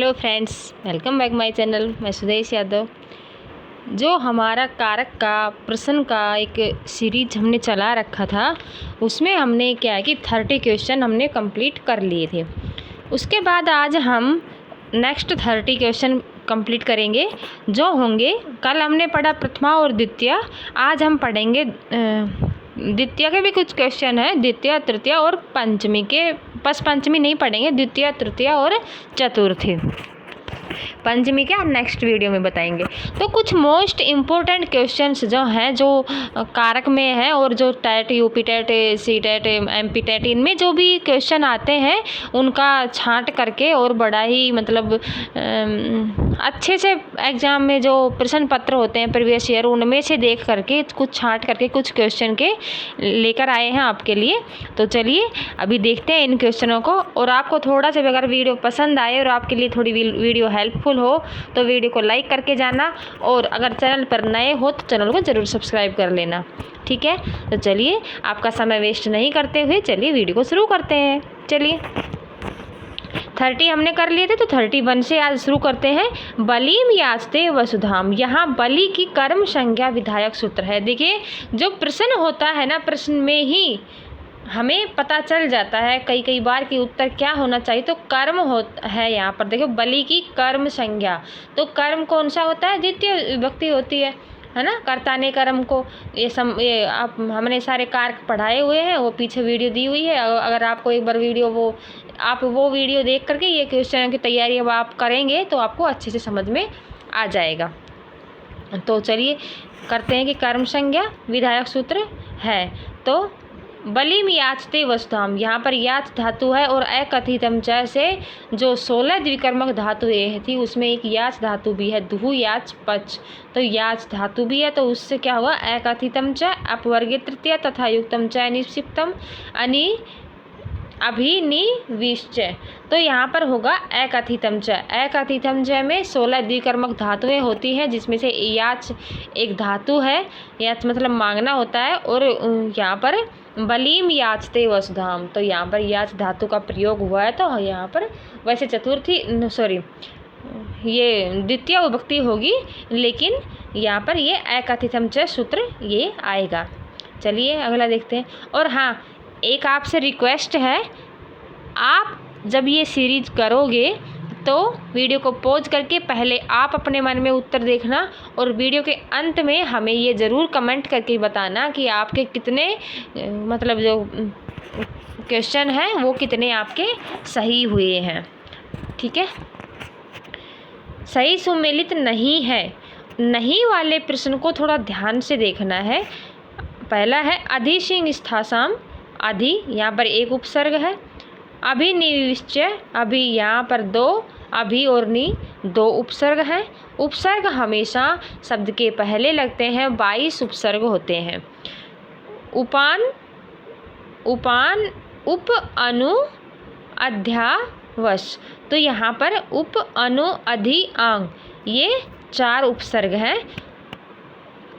Hello friends, welcome back my channel. मैं सुदेश यादव। जो हमारा कारक का प्रश्न का एक सीरीज हमने चला रखा था, उसमें हमने क्या है कि 30 क्वेश्चन हमने कंप्लीट कर लिए थे। उसके बाद आज हम नेक्स्ट 30 क्वेश्चन कंप्लीट करेंगे, जो होंगे। कल हमने पढ़ा प्रथमा और द्वितीय, आज हम पढ़ेंगे द्वितीय के भी कुछ क्वेश्चन हैं। द्वितीय, तृतीय और पंचमी के, बस पंचमी नहीं पढ़ेंगे, द्वितीय, तृतीय और चतुर्थी। पंचमी क्या नेक्स्ट वीडियो में बताएंगे। तो कुछ मोस्ट इम्पोर्टेंट क्वेश्चंस जो हैं, जो कारक में हैं, और जो TET, UP TET, C TET, MP TET, इनमें जो भी क्वेश्चन आते हैं उनका छांट करके और बड़ा ही मतलब अच्छे से एग्ज़ाम में जो प्रश्न पत्र होते हैं प्रीवियस ईयर, उनमें से देख करके कुछ छांट करके कुछ क्वेश्चन के लेकर आए हैं आपके लिए। तो चलिए अभी देखते हैं इन क्वेश्चनों को। और आपको थोड़ा सा अगर वीडियो पसंद आए और आपके लिए थोड़ी वीडियो हेल्पफुल हो तो वीडियो को लाइक करके जाना, और अगर चैनल पर नए हो तो चैनल को ज़रूर सब्सक्राइब कर लेना, ठीक है। तो चलिए आपका समय वेस्ट नहीं करते हुए चलिए वीडियो को शुरू करते हैं। चलिए 30 हमने कर लिए थे, तो 31 से आज शुरू करते हैं। बलिम याचते वसुधाम। यहाँ बलि की कर्म संज्ञा विधायक सूत्र है। देखिए जो प्रश्न होता है ना, प्रश्न में ही हमें पता चल जाता है कई बार कि उत्तर क्या होना चाहिए। तो कर्म है यहाँ पर, देखो बलि की कर्म संज्ञा। तो कर्म कौन सा होता है? द्वितीय विभक्ति होती है ना। कर्ता ने कर्म को, ये आप हमने सारे कारक पढ़ाए हुए हैं, वो पीछे वीडियो दी हुई है। अगर आपको एक बार वीडियो वो वीडियो देख करके ये क्वेश्चन की तैयारी अब आप करेंगे तो आपको अच्छे से समझ में आ जाएगा। तो चलिए करते हैं कि कर्म संज्ञा विधायक सूत्र है। तो बलिम याचते वसुधाम, यहाँ पर याच धातु है और अकथितम च से जो 16 द्विकर्मक धातु ये थी, उसमें एक याच धातु भी है, दुहु याच पच। तो याच धातु भी है, तो उससे क्या होगा? अकथितम च अपवर्गे तृतीय तथा युक्तम च निक्षिप्तम अनि अभिनिविश्चय। तो यहाँ पर होगा अकथितम च। अकथितम च में 16 द्विकर्मक धातुएं होती हैं, जिसमें से याच एक धातु है। याच मतलब मांगना होता है। और यहाँ पर बलिम याचते वसुधाम, तो यहाँ पर याच धातु का प्रयोग हुआ है। तो यहाँ पर वैसे ये द्वितीय विभक्ति होगी, लेकिन यहाँ पर ये अकथितम च सूत्र ये आएगा। चलिए अगला देखते हैं। और हाँ, एक आपसे रिक्वेस्ट है, आप जब ये सीरीज करोगे तो वीडियो को पॉज करके पहले आप अपने मन में उत्तर देखना, और वीडियो के अंत में हमें ये ज़रूर कमेंट करके बताना कि आपके कितने मतलब जो क्वेश्चन हैं वो कितने आपके सही हुए हैं, ठीक है। सही सुमेलित नहीं है, नहीं वाले प्रश्न को थोड़ा ध्यान से देखना है। पहला है अधिसिंह स्थासाम। अधि यहाँ पर एक उपसर्ग है। अभिनिविश्चय, अभी यहाँ पर 2, अभी और नि 2 उपसर्ग हैं। उपसर्ग हमेशा शब्द के पहले लगते हैं। 22 उपसर्ग होते हैं। उपान, उप, अनु, अध्यावश। तो यहाँ पर उप, अनु, अधि, आंग, ये 4 उपसर्ग हैं।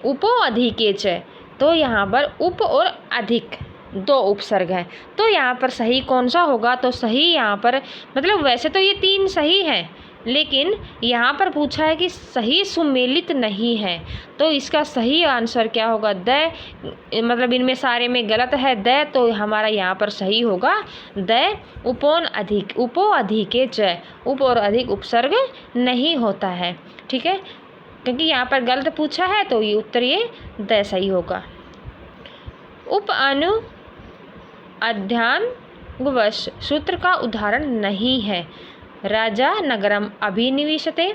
उपो अधिके च, तो यहाँ पर उप और अधिक 2 उपसर्ग हैं। तो यहाँ पर सही कौन सा होगा? तो सही यहाँ पर मतलब वैसे तो ये 3 सही हैं, लेकिन यहाँ पर पूछा है कि सही सुमेलित नहीं है। तो इसका सही आंसर क्या होगा? द, मतलब इनमें सारे में गलत है द, तो हमारा यहाँ पर सही होगा द उपोन अधिक, उपो अधिके च। उप और अधिक उपसर्ग नहीं होता है, ठीक है, क्योंकि यहाँ पर गलत पूछा है, तो ये उत्तर ये द सही होगा। उप, अनु, अध्यान्वश सूत्र का उदाहरण नहीं है। राजा नगरम अभिनिविशते,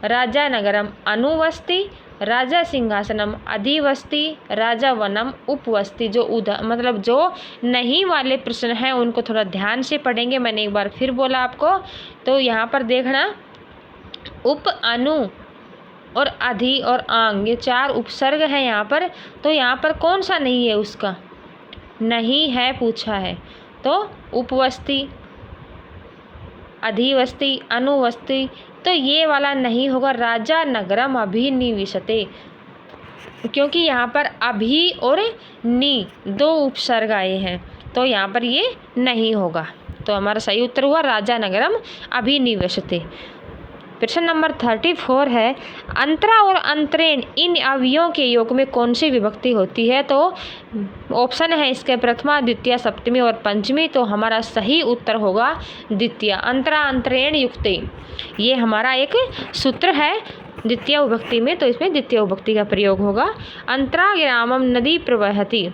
राजा नगरम अनुवस्ति, राजा सिंहासनम अधिवस्ति, राजा वनम उपवस्ति। जो मतलब जो नहीं वाले प्रश्न हैं उनको थोड़ा ध्यान से पढ़ेंगे। मैंने एक बार फिर बोला आपको, तो यहाँ पर देखना, उप, अनु और अधि और आंग, ये 4 उपसर्ग हैं यहाँ पर। तो यहाँ पर कौन सा नहीं है? उसका नहीं है पूछा है। तो उपवस्ति, अधिवस्ति, अनुवस्ति, तो ये वाला नहीं होगा। राजा नगरम अभिनिविशते, क्योंकि यहाँ पर अभी और नि 2 उपसर्ग आए हैं, तो यहाँ पर ये नहीं होगा। तो हमारा सही उत्तर हुआ राजा नगरम अभिनिवेशते। प्रश्न नंबर 34 है, अंतरा और अंतरेण इन अवयवों के योग में कौन सी विभक्ति होती है? तो ऑप्शन है इसके प्रथमा, द्वितीय, सप्तमी और पंचमी। तो हमारा सही उत्तर होगा द्वितीय, अंतरा अंतरेण युक्ते। ये हमारा एक सूत्र है द्वितीय विभक्ति में, तो इसमें द्वितीय विभक्ति का प्रयोग होगा। अंतरा ग्रामम नदी प्रवहति,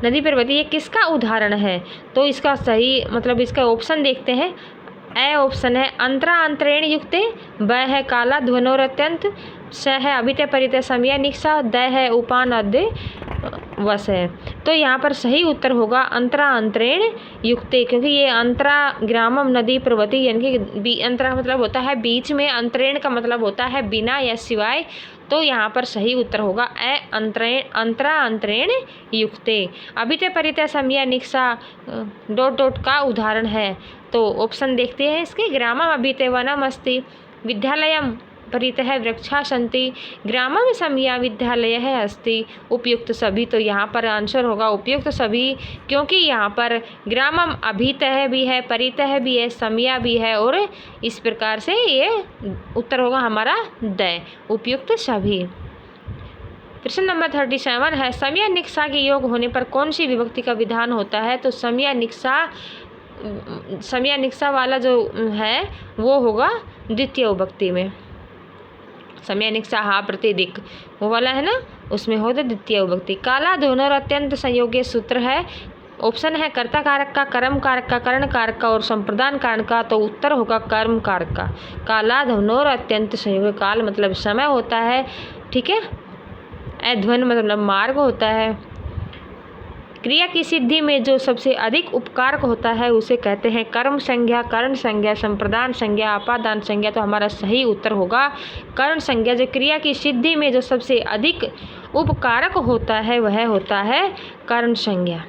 नदी प्रवहति ये किसका उदाहरण है? तो इसका सही मतलब इसका ऑप्शन देखते हैं। ए ऑप्शन है अंतरा अंतरेण युक्ते, ब है काला ध्वनोरत्यंत, स है अभितय परितय समया निक्षा, द है उपान अद्य वस है। तो यहाँ पर सही उत्तर होगा अंतरा अंतरेण युक्ते, क्योंकि ये अंतरा ग्रामम नदी प्रवहति यानी कि अंतरा मतलब होता है बीच में, अंतरेण का मतलब होता है बिना या सिवाय। तो यहाँ पर सही उत्तर होगा ए अंतरा अंतरेण युक्ते। अभितय परितय समया निक्षा डॉट डॉट का उदाहरण है। तो ऑप्शन देखते हैं इसके, ग्रामम अभितय वनम अस्ति, विद्यालयम परितः वृक्षा सन्ति, ग्रामम समया विद्यालय है अस्ति, उपयुक्त सभी। तो यहाँ पर आंसर होगा उपयुक्त सभी, क्योंकि यहाँ पर ग्रामम अभितः भी है, परितः भी है, समया भी है, और इस प्रकार से ये उत्तर होगा हमारा द, उपयुक्त सभी। प्रश्न नंबर 37 है, समया निक्षा के योग होने पर कौन सी विभक्ति का विधान होता है? तो समया निक्षा वाला जो है वो होगा द्वितीय विभक्ति में। समया निक्षा हा प्रतिदिक वो वाला है ना, उसमें होता द्वितीय विभक्ति। काला दोनों अत्यंत संयोगी सूत्र है। ऑप्शन है कर्ता कारक का, कर्म कारक का, कर्ण कारक का और संप्रदान कारक का। तो उत्तर होगा कर्म कारक का। काला ध्वनोर अत्यंत संयोगी, काल मतलब समय होता है, ठीक है। अध्वन मतलब मार्ग होता है। क्रिया की सिद्धि में जो सबसे अधिक उपकारक होता है उसे कहते हैं कर्म संज्ञा, कर्ण संज्ञा, संप्रदान संज्ञा, अपादान संज्ञा। तो हमारा सही उत्तर होगा कर्ण संज्ञा। जो क्रिया की सिद्धि में जो सबसे अधिक उपकारक होता है वह होता है कर्ण संज्ञा।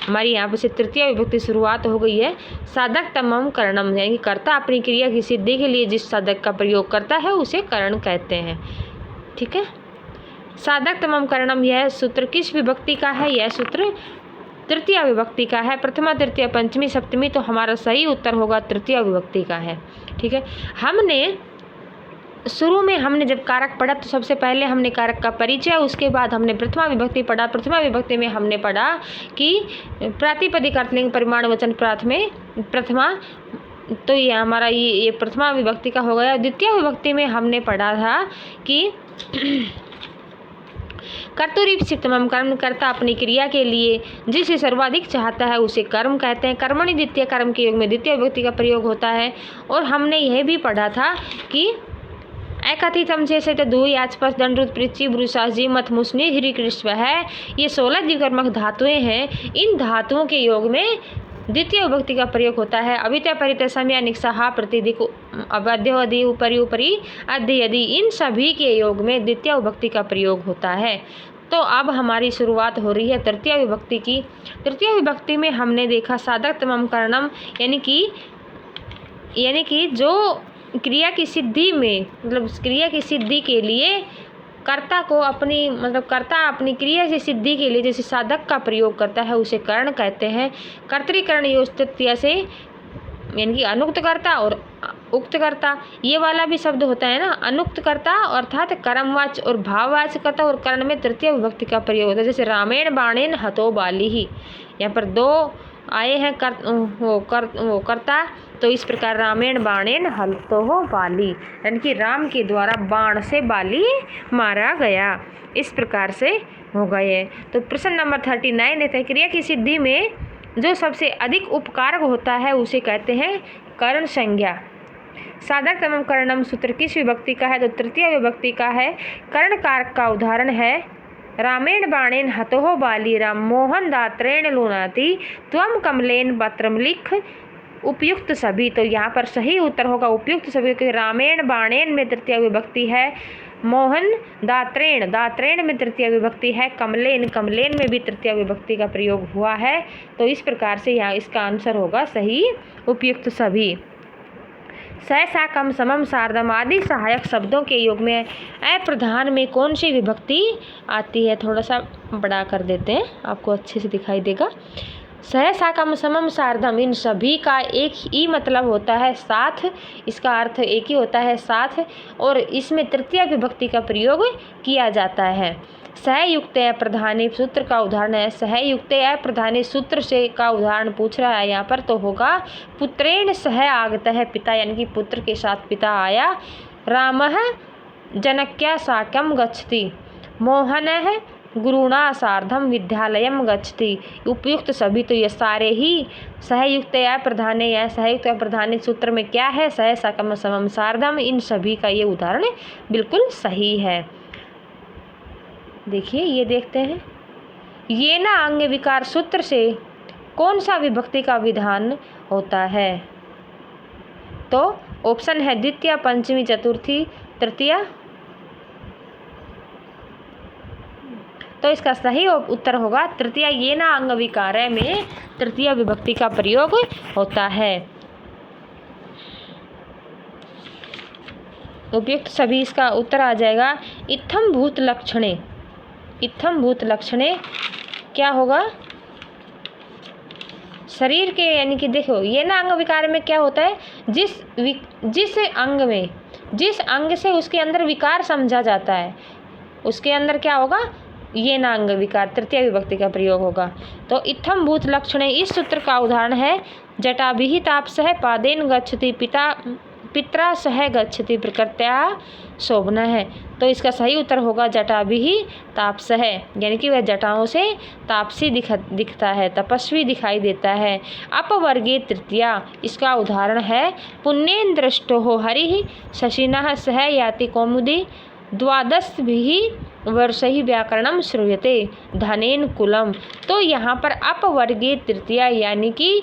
हमारी यहाँ पे से तृतीय विभक्ति शुरुआत हो गई है। साधक तमम करणम, यानी कि कर्ता अपनी क्रिया की सिद्धि के लिए जिस साधक का प्रयोग करता है उसे कर्ण कहते हैं, ठीक है। साधक तमम करणम, यह सूत्र किस विभक्ति का है? यह सूत्र तृतीय विभक्ति का है। प्रथमा, तृतीय, पंचमी, सप्तमी। तो हमारा सही उत्तर होगा तृतीय विभक्ति का है, ठीक है। हमने शुरू में जब कारक पढ़ा तो सबसे पहले हमने कारक का परिचय, उसके बाद हमने प्रथमा विभक्ति पढ़ा। प्रथमा विभक्ति में हमने पढ़ा कि प्रातिपदिक अर्थ परिमाण वचन प्रथमा, तो ये हमारा ये प्रथमा विभक्ति का हो गया। द्वितीय विभक्ति में हमने पढ़ा था कि कर्तुरीप्सितमम, कर्म करता अपनी क्रिया के लिए जिसे सर्वाधिक चाहता है उसे कर्म कहते हैं। कर्मणि द्वितीय, कर्म के योग में द्वितीय विभक्ति का प्रयोग होता है। और हमने यह भी पढ़ा था कि एकथितम जैसे तो दो याचपस दंडरुत पृथ्वी ब्रुसाजी मत मुस्नि हरिकृष्व है, ये 16 द्विकर्मक धातुएं हैं। इन धातुओं के योग में द्वितीय विभक्ति का प्रयोग होता है। अभितय परितय समया निक्षा हा प्रतिदिक अवध्य अधि उपरि उपरि अध्य यदि, इन सभी के योग में द्वितीय विभक्ति का प्रयोग होता है। तो अब हमारी शुरुआत हो रही है तृतीय विभक्ति की। तृतीय विभक्ति में हमने देखा साधक तमम करणम, यानी कि जो क्रिया की सिद्धि में मतलब क्रिया की सिद्धि के लिए कर्ता अपनी क्रिया की सिद्धि के लिए जैसे साधक का प्रयोग करता है उसे कर्ण कहते हैं। कर्तृकर्ण योज तृतीय से, यानी कि अनुक्त कर्ता और उक्त कर्ता, ये वाला भी शब्द होता है ना। अनुक्त कर्ता अर्थात कर्मवाच्य और भाववाच्य कर्ता, और कर्ण में तृतीय विभक्ति का प्रयोग होता है। जैसे रामेण बाणेन हतो बाली ही, यहाँ पर दो आए हैं कर्ता, तो इस प्रकार रामेण बाणेन हतो बाली, यानी कि राम के द्वारा बाण से बाली मारा गया, इस प्रकार से हो गए। तो प्रश्न नंबर 39 देते हैं, क्रिया की सिद्धि में जो सबसे अधिक उपकारक होता है उसे कहते हैं कर्ण संज्ञा। साधक तमम करणम सूत्र किस विभक्ति का है? तो तृतीय विभक्ति का है। कर्ण कारक का उदाहरण है रामेण बाणेन हतो बाली, राम मोहन दात्रेण लुनाति, त्वम कमलेन पत्रम लिख, उपयुक्त सभी। तो यहाँ पर सही उत्तर होगा उपयुक्त सभी, क्योंकि रामेण बाणेन में तृतीय विभक्ति है, मोहन दात्रेण में तृतीय विभक्ति है, कमलेन में भी तृतीय विभक्ति का प्रयोग हुआ है। तो इस प्रकार से यहाँ इसका आंसर होगा सही उपयुक्त सभी। स सा कम समम सार्धम आदि सहायक शब्दों के योग में अप्रधान में कौन सी विभक्ति आती है? थोड़ा सा बड़ा कर देते हैं, आपको अच्छे से दिखाई देगा। सह साकम समम सार्धम, इन सभी का एक ही मतलब होता है साथ, इसका अर्थ एक ही होता है साथ, और इसमें तृतीया विभक्ति का प्रयोग किया जाता है। सहयुक्त अप्रधानी सूत्र का उदाहरण है, सहयुक्त अप्रधानी सूत्र से का उदाहरण पूछ रहा है यहाँ पर, तो होगा पुत्रेण सह आगतः पिता, यानी कि पुत्र के साथ पिता आया। रामः जनक्या साकं गच्छति, मोहनः गुरुणा सार्धम विद्यालयम गच्छति। उपयुक्त सभी, तो ये सारे ही सहयुक्त अप्रधाने या सहयुक्त अप्रधानी सूत्र में क्या है, सह साकम समम सार्धम, इन सभी का ये उदाहरण बिल्कुल सही है। देखिए ये देखते हैं, ये ना अंग विकार सूत्र से कौन सा विभक्ति का विधान होता है, तो ऑप्शन है द्वितीय, पंचमी, चतुर्थी, तृतीया। तो इसका सही उत्तर होगा तृतीया, ये ना अंग विकार में तृतीय विभक्ति का प्रयोग होता है। उपयुक्त सभी इसका उत्तर आ जाएगा। इत्थम भूत लक्षणे, इत्थम भूत लक्षणे क्या होगा, शरीर के, यानी कि देखो ये ना अंग विकार में क्या होता है, जिस अंग में, जिस अंग से उसके अंदर विकार समझा जाता है, उसके अंदर क्या होगा, ये ना अंग विकार, तृतीय विभक्ति का प्रयोग होगा। तो इत्थम भूत लक्षणे इस सूत्र का उदाहरण है जटाभिः तापसः पादेन गच्छति, पित्रा सह गच्छति प्रकृत्या शोभना है। तो इसका सही उत्तर होगा जटाभिः तापसः, यानी कि वह जटाओं से तापसी दिखता है, तपस्वी दिखाई देता है। अपवर्गीय तृतीया, इसका उदाहरण है पुण्येन दृष्टो हरिः शशिनः सह याति कौमुदी, द्वादशभिः वर्षैः व्याकरणम श्रूयते धनेन कुलम। तो यहाँ पर अपवर्गीय तृतीया, यानी कि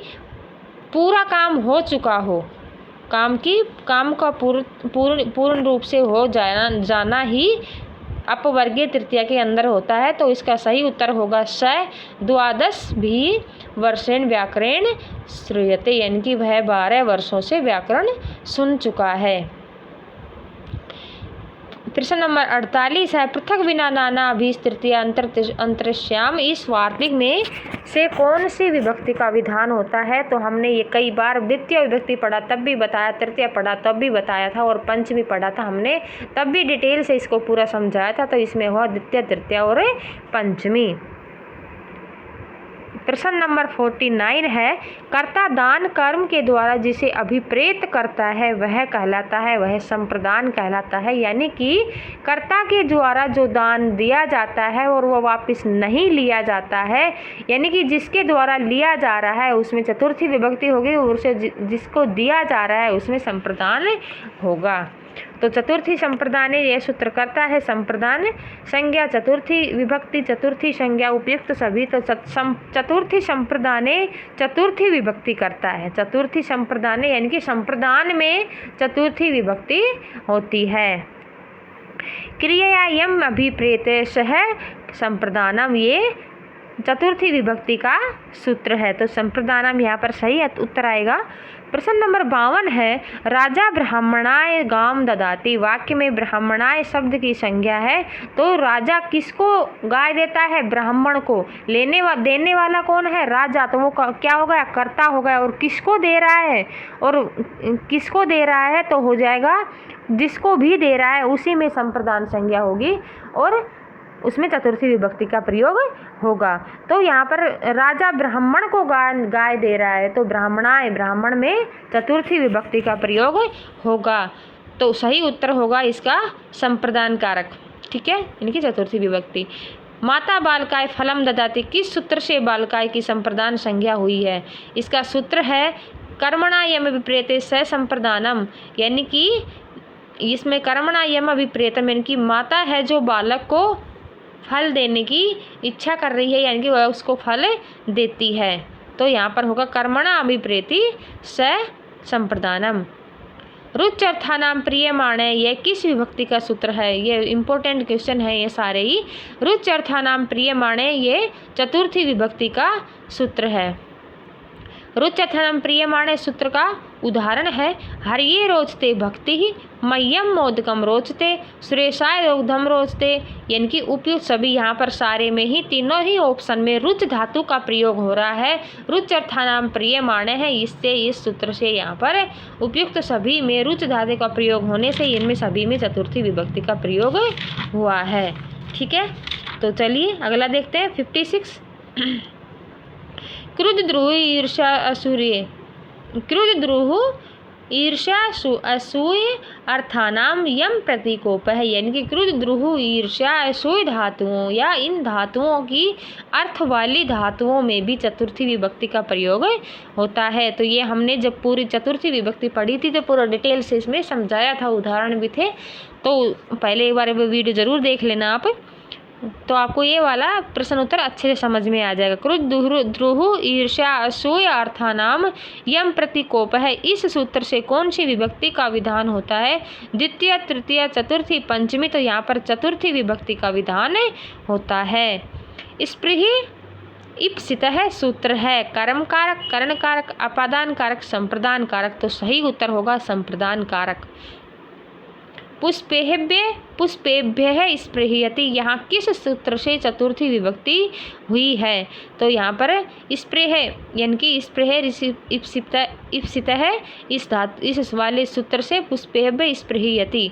पूरा काम हो चुका हो, काम का पूर्ण रूप से हो जाना ही अपवर्गीय तृतीया के अंदर होता है। तो इसका सही उत्तर होगा स द्वादश भी वर्षेण व्याकरण श्रूयते, यानी कि वह 12 वर्षों से व्याकरण सुन चुका है। प्रश्न नंबर 48 है पृथक विना नाना अभीस तृतीया अंतरिश्याम, इस वार्तिक में से कौन सी विभक्ति का विधान होता है, तो हमने ये कई बार द्वितीय विभक्ति पढ़ा तब भी बताया, तृतीय पढ़ा तब भी बताया था, और पंचमी पढ़ा था हमने तब भी डिटेल से इसको पूरा समझाया था। तो इसमें हुआ द्वितीय, तृतीय और पंचमी। प्रश्न नंबर 49 है कर्ता दान कर्म के द्वारा जिसे अभिप्रेत करता है वह कहलाता है, वह संप्रदान कहलाता है। यानी कि कर्ता के द्वारा जो दान दिया जाता है और वह वापस नहीं लिया जाता है, यानी कि जिसके द्वारा लिया जा रहा है उसमें चतुर्थी विभक्ति होगी और उसे जिसको दिया जा रहा है उसमें संप्रदान होगा। तो चतुर्थी संप्रदाने यह सूत्र करता है संप्रदान संज्ञा, चतुर्थी विभक्ति, चतुर्थी संज्ञा उपयुक्त सभी। तो चतुर्थी संप्रदाने चतुर्थी विभक्ति करता है, चतुर्थी संप्रदाने यानी कि संप्रदान में चतुर्थी विभक्ति होती है। क्रिया यम अभिप्रेत सह संप्रदानम, ये चतुर्थी विभक्ति का सूत्र है। तो संप्रदानम यहाँ पर सही उत्तर आएगा। प्रश्न नंबर 52 है राजा ब्राह्मणाय गाम ददाति, वाक्य में ब्राह्मणाय शब्द की संज्ञा है, तो राजा किसको गाय देता है, ब्राह्मण को। देने वाला कौन है, राजा, तो वो क्या हो गया, कर्ता हो गया। और किसको दे रहा है, और किसको दे रहा है तो हो जाएगा जिसको भी दे रहा है उसी में संप्रदान संज्ञा होगी और उसमें चतुर्थी विभक्ति का प्रयोग होगा। तो यहाँ पर राजा ब्राह्मण को गाय दे रहा है तो ब्राह्मणाय, ब्राह्मण में चतुर्थी विभक्ति का प्रयोग होगा। तो सही उत्तर होगा इसका संप्रदान कारक, ठीक है, इनकी चतुर्थी विभक्ति। माता बालकाय फलम ददाति, किस सूत्र से बालकाय की संप्रदान संज्ञा हुई है, इसका सूत्र है कर्मणा यम विप्रेते स संप्रदानम, यानी कि इसमें कर्मणा यम विप्रेतम, यानी कि माता है जो बालक को फल देने की इच्छा कर रही है, यानी कि वह उसको फल देती है। तो यहाँ पर होगा कर्मणा अभिप्रेति स संप्रदानम। रुच्यर्थानाम प्रियमाणे, यह किस विभक्ति का सूत्र है, ये इम्पोर्टेंट क्वेश्चन है ये सारे ही। रुच्यर्थानाम प्रियमाणे, ये चतुर्थी विभक्ति का सूत्र है। रुच्यर्थानाम प्रियमाणे सूत्र का उदाहरण है हरिये रोचते भक्ति ही, मह्यम मोदकम रोचते, सुरेशाय दुग्धम रोचते। यानी कि उपयुक्त सभी यहाँ पर सारे में ही तीनों ही ऑप्शन में रुच धातु का प्रयोग हो रहा है। रुच अर्थानाम प्रिय माने हैं, इससे इस सूत्र से यहाँ पर उपयुक्त सभी में रुच धातु का प्रयोग होने से इनमें सभी में चतुर्थी विभक्ति का प्रयोग हुआ है। ठीक है, तो चलिए अगला देखते हैं 56। क्रुद्ध द्रोह ईर्ष्या असूर्य, क्रुद्ध द्रोह ईर्ष्या असूय अर्थानाम यम प्रतीकोप है। यानी कि क्रुद्ध द्रोह ईर्ष्या असूय धातुओं या इन धातुओं की अर्थ वाली धातुओं में भी चतुर्थी विभक्ति का प्रयोग होता है। तो ये हमने जब पूरी चतुर्थी विभक्ति पढ़ी थी तो पूरा डिटेल से इसमें समझाया था, उदाहरण भी थे, तो पहले एक बार वो वीडियो ज़रूर देख लेना आप, तो आपको ये वाला प्रश्न उत्तर अच्छे से समझ में आ जाएगा। क्रुद्ध द्रोह ईर्ष्या असूय अर्थानाम यम प्रतीकोप है। इस सूत्र से कौन सी विभक्ति का विधान होता है? द्वितीय, तृतीय, चतुर्थी, पंचमी। तो यहाँ पर चतुर्थी विभक्ति का विधान होता है। स्पृहि इप्सितः सूत्र है कर्म कारक, कर्ण कारक, अपादान कारक, संप्रदान कारक। तो सही उत्तर होगा संप्रदान कारक। पुष्पेभ्य स्पृहयति, यहाँ किस सूत्र से चतुर्थी विभक्ति हुई है? तो यहाँ पर स्पृह यानी कि स्पृह इप्सित है इस वाले सूत्र से पुष्पेभ्य स्पृहयति,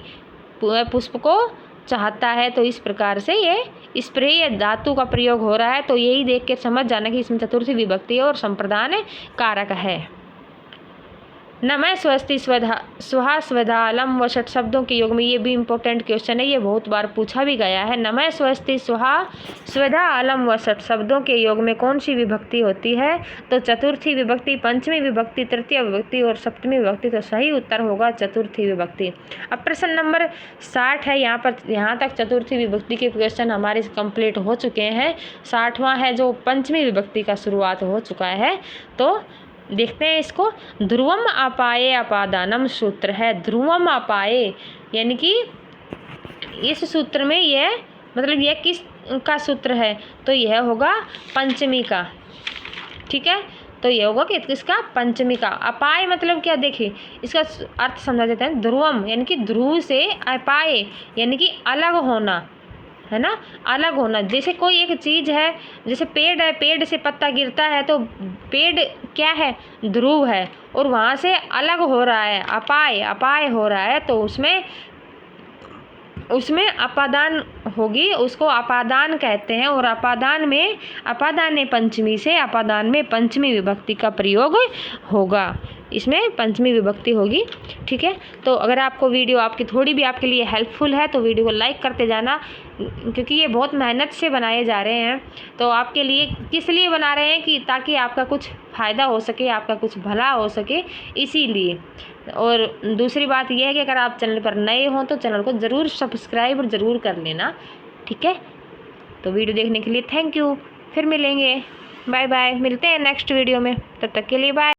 पुष्प को चाहता है। तो इस प्रकार से ये स्पृह धातु का प्रयोग हो रहा है। तो यही देख के समझ जाना कि इसमें चतुर्थी विभक्ति और संप्रदान कारक है। नमः स्वस्ति स्वहा स्वधालम व षट शब्दों के योग में, ये भी इम्पोर्टेंट क्वेश्चन है, ये बहुत बार पूछा भी गया है। नमः स्वस्ति स्वहा स्वधा अलम व षट शब्दों के योग में कौन सी विभक्ति होती है? तो चतुर्थी विभक्ति, पंचमी विभक्ति, तृतीय विभक्ति और सप्तमी विभक्ति। तो सही उत्तर होगा चतुर्थी विभक्ति। अब प्रश्न नंबर 60 है। यहाँ तक चतुर्थी विभक्ति के क्वेश्चन हमारे कंप्लीट हो चुके हैं। 60वां है जो पंचमी विभक्ति का शुरुआत हो चुका है। तो देखते हैं इसको। ध्रुवम अपाये अपादानम सूत्र है। ध्रुवम अपाये यानी कि इस सूत्र में यह मतलब यह किस का सूत्र है? तो यह होगा पंचमी का। ठीक है, तो यह होगा कि किसका? पंचमी का। अपाय मतलब क्या? देखिए इसका अर्थ समझा देते हैं। ध्रुवम यानी कि ध्रुव से अपाये यानी कि अलग होना, है ना, अलग होना। जैसे कोई एक चीज़ है, जैसे पेड़ है, पेड़ से पत्ता गिरता है तो पेड़ क्या है? ध्रुव है, और वहाँ से अलग हो रहा है, अपाय हो रहा है, तो उसमें अपादान होगी, उसको अपादान कहते हैं। और अपादान में पंचमी से अपादान में पंचमी विभक्ति का प्रयोग होगा, इसमें पंचमी विभक्ति होगी। ठीक है, तो अगर आपको वीडियो आपकी थोड़ी भी आपके लिए हेल्पफुल है तो वीडियो को लाइक करते जाना, क्योंकि ये बहुत मेहनत से बनाए जा रहे हैं। तो आपके लिए किस लिए बना रहे हैं कि ताकि आपका कुछ फ़ायदा हो सके, आपका कुछ भला हो सके, इसीलिए। और दूसरी बात यह है कि अगर आप चैनल पर नए हों तो चैनल को ज़रूर सब्सक्राइब ज़रूर कर लेना। ठीक है, तो वीडियो देखने के लिए थैंक यू। फिर मिलेंगे, बाय बाय। मिलते हैं नेक्स्ट वीडियो में, तब तक के लिए बाय।